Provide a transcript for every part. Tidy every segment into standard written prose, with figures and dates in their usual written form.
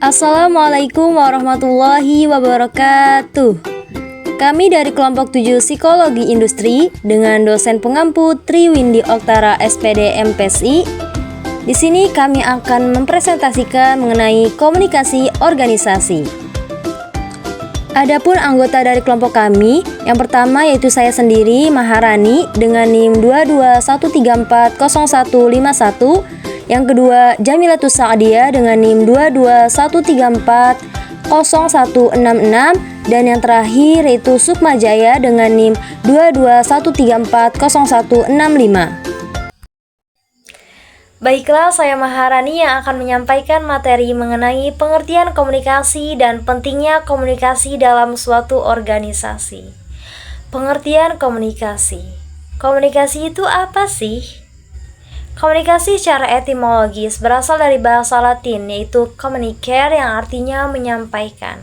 Assalamualaikum warahmatullahi wabarakatuh. Kami dari kelompok 7 Psikologi Industri dengan dosen pengampu Triwindi Oktara SPD MPSI. Di sini kami akan mempresentasikan mengenai komunikasi organisasi. Adapun anggota dari kelompok kami, yang pertama yaitu saya sendiri Maharani dengan NIM 2213400151. Yang kedua, Jamilatus Sa'adiyah dengan NIM 2213400166, dan yang terakhir yaitu Sukma Jaya dengan NIM 2213400165. Baiklah, saya Maharani yang akan menyampaikan materi mengenai pengertian komunikasi dan pentingnya komunikasi dalam suatu organisasi. Pengertian komunikasi. Komunikasi itu apa sih? Komunikasi secara etimologis berasal dari bahasa Latin yaitu communicare yang artinya menyampaikan.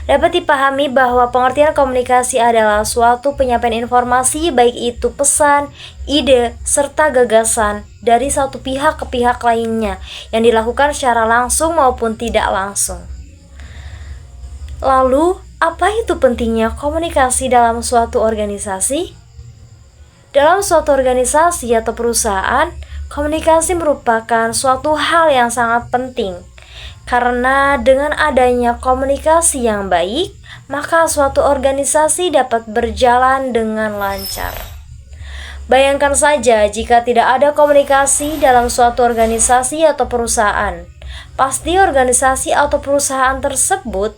Dapat dipahami bahwa pengertian komunikasi adalah suatu penyampaian informasi baik itu pesan, ide, serta gagasan dari satu pihak ke pihak lainnya yang dilakukan secara langsung maupun tidak langsung. Lalu, apa itu pentingnya komunikasi dalam suatu organisasi? Dalam suatu organisasi atau perusahaan, komunikasi merupakan suatu hal yang sangat penting, karena dengan adanya komunikasi yang baik, maka suatu organisasi dapat berjalan dengan lancar. Bayangkan saja jika tidak ada komunikasi dalam suatu organisasi atau perusahaan, pasti organisasi atau perusahaan tersebut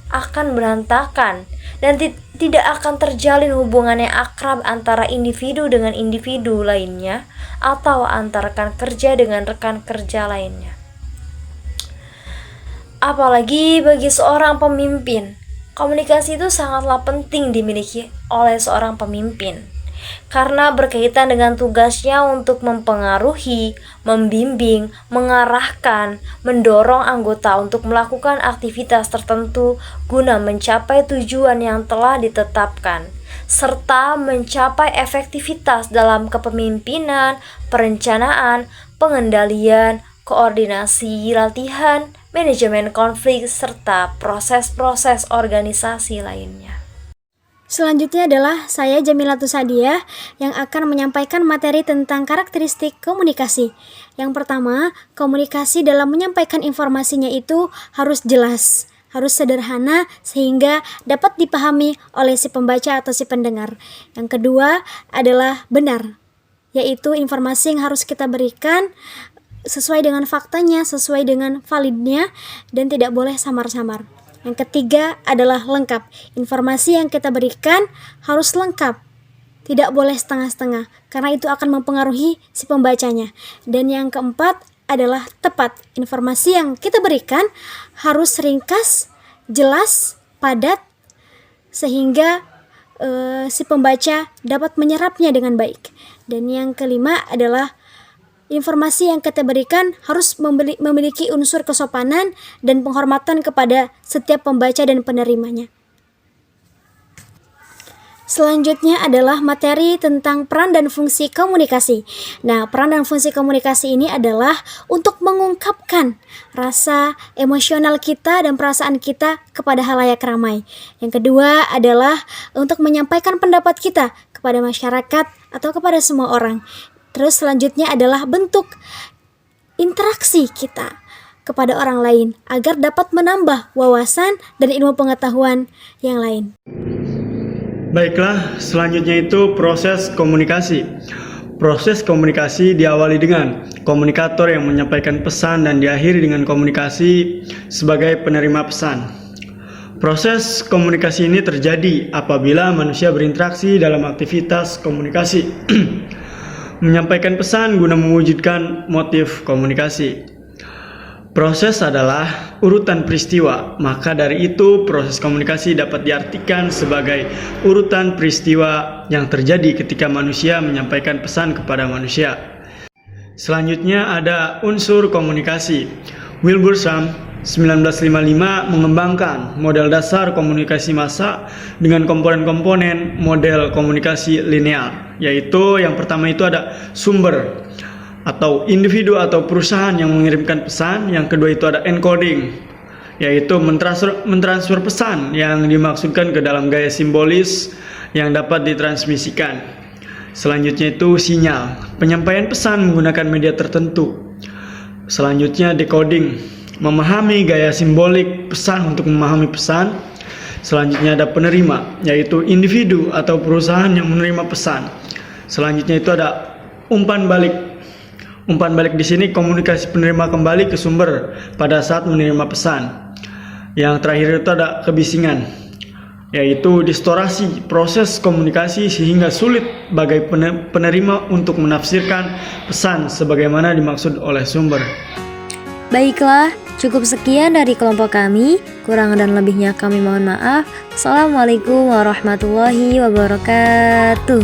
akan berantakan dan tidak akan terjalin hubungan yang akrab antara individu dengan individu lainnya atau antara rekan kerja dengan rekan kerja lainnya. Apalagi bagi seorang pemimpin, komunikasi itu sangatlah penting dimiliki oleh seorang pemimpin karena berkaitan dengan tugasnya untuk mempengaruhi, membimbing, mengarahkan, mendorong anggota untuk melakukan aktivitas tertentu guna mencapai tujuan yang telah ditetapkan, serta mencapai efektivitas dalam kepemimpinan, perencanaan, pengendalian, koordinasi, latihan, manajemen konflik, serta proses-proses organisasi lainnya. Selanjutnya adalah saya Jamilatus Sa'adiyah yang akan menyampaikan materi tentang karakteristik komunikasi. Yang pertama, komunikasi dalam menyampaikan informasinya itu harus jelas, harus sederhana sehingga dapat dipahami oleh si pembaca atau si pendengar. Yang kedua adalah benar, yaitu informasi yang harus kita berikan sesuai dengan faktanya, sesuai dengan validnya, dan tidak boleh samar-samar. Yang ketiga adalah lengkap. Informasi yang kita berikan harus lengkap, tidak boleh setengah-setengah, karena itu akan mempengaruhi si pembacanya. Dan yang keempat adalah tepat. Informasi yang kita berikan harus ringkas, jelas, padat, sehingga si pembaca dapat menyerapnya dengan baik. Dan yang kelima adalah informasi yang kita berikan harus memiliki unsur kesopanan dan penghormatan kepada setiap pembaca dan penerimanya. Selanjutnya adalah materi tentang peran dan fungsi komunikasi. Nah, peran dan fungsi komunikasi ini adalah untuk mengungkapkan rasa emosional kita dan perasaan kita kepada halayak ramai. Yang kedua adalah untuk menyampaikan pendapat kita kepada masyarakat atau kepada semua orang. Terus selanjutnya adalah bentuk interaksi kita kepada orang lain agar dapat menambah wawasan dan ilmu pengetahuan yang lain. Baiklah, selanjutnya itu proses komunikasi. Proses komunikasi diawali dengan komunikator yang menyampaikan pesan dan diakhiri dengan komunikasi sebagai penerima pesan. Proses komunikasi ini terjadi apabila manusia berinteraksi dalam aktivitas komunikasi. Menyampaikan pesan guna mewujudkan motif komunikasi. Proses adalah urutan peristiwa, maka dari itu proses komunikasi dapat diartikan sebagai urutan peristiwa yang terjadi ketika manusia menyampaikan pesan kepada manusia. Selanjutnya ada unsur komunikasi. Wilbur Sum 1955 mengembangkan model dasar komunikasi massa dengan komponen-komponen model komunikasi linear, yaitu yang pertama itu ada sumber atau individu atau perusahaan yang mengirimkan pesan, yang kedua itu ada encoding yaitu mentransfer pesan yang dimaksudkan ke dalam gaya simbolis yang dapat ditransmisikan. Selanjutnya itu sinyal, penyampaian pesan menggunakan media tertentu. Selanjutnya decoding, memahami gaya simbolik pesan untuk memahami pesan. Selanjutnya ada penerima, yaitu individu atau perusahaan yang menerima pesan. Selanjutnya itu ada umpan balik. Umpan balik di sini komunikasi penerima kembali ke sumber pada saat menerima pesan. Yang terakhir itu ada kebisingan, yaitu distorasi proses komunikasi sehingga sulit bagi penerima untuk menafsirkan pesan sebagaimana dimaksud oleh sumber. Baiklah, cukup sekian dari kelompok kami. Kurang dan lebihnya kami mohon maaf. Assalamualaikum warahmatullahi wabarakatuh.